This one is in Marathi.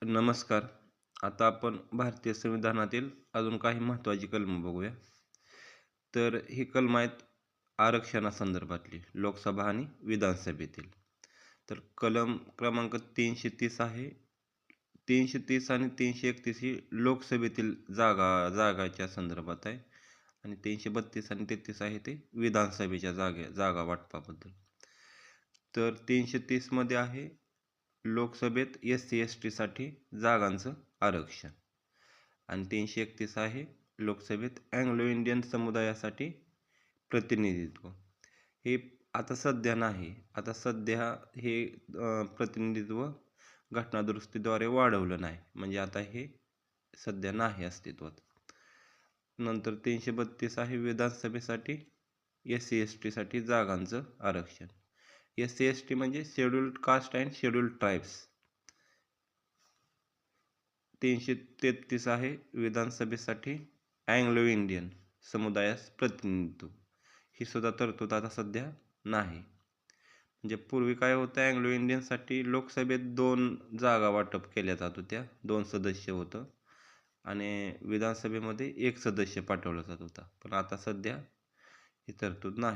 नमस्कार. आता आपण भारतीय संविधानातील अजून काही महत्त्वाची कलमं बघूया. तर ही कलमं आहेत आरक्षणासंदर्भातली लोकसभा आणि विधानसभेतील. तर कलम क्रमांक 330 आहे. 330 आणि 331 ही लोकसभेतील जागाच्या संदर्भात आहे आणि 332 आणि 33 आहे ते विधानसभेच्या जागा वाटपाबद्दल. तर 330 मध्ये आहे लोकसभेत SC/ST जागांचं आरक्षण आणि 331 आहे लोकसभेत अँग्लो इंडियन समुदायासाठी प्रतिनिधित्व. हे आता सध्या नाही. आता सध्या हे प्रतिनिधित्व घटनादुरुस्तीद्वारे वाढवलं नाही, म्हणजे आता हे सध्या नाही अस्तित्वात. नंतर 332 आहे विधानसभेसाठी SC/ST जागांचं आरक्षण. SC/ST म्हणजे scheduled caste and scheduled tribes. 333 आहे विधानसभेसाठी अँग्लो इंडियन समुदायास प्रतिनिधित्व. ही सुद्धा तरतूद आता सध्या नाही. म्हणजे पूर्वी काय होतं, अँग्लो इंडियनसाठी लोकसभेत 2 जागा वाटप केल्या जात होत्या, 2 सदस्य होतं आणि विधानसभेमध्ये 1 सदस्य पाठवला जात होता. पण आता सध्या ही तरतूद नाही.